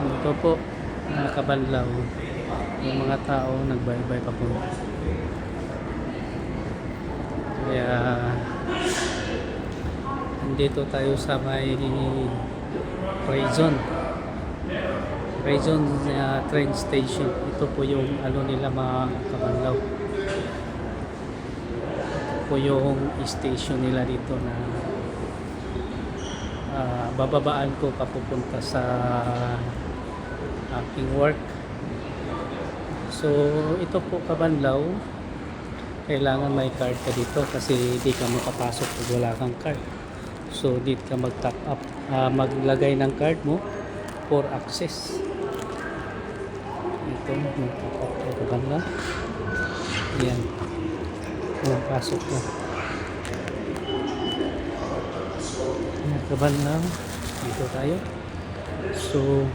Ito po, mga kabanlaw, yung mga tao nagbaybay papunta. Kaya, nandito tayo sa may Quezon. Quezon train station. Ito po yung ano nila mga kabanlaw. Ito po yung station nila dito na bababaan ko papupunta sa aking work. So ito po kabanlaw, kailangan may card ka dito kasi hindi ka makapasok kung wala kang card. So dito ka mag top up, maglagay ng card mo for access. Ito, mag top up ka kabanlaw. Yan, pasok na kabanlaw, dito tayo. So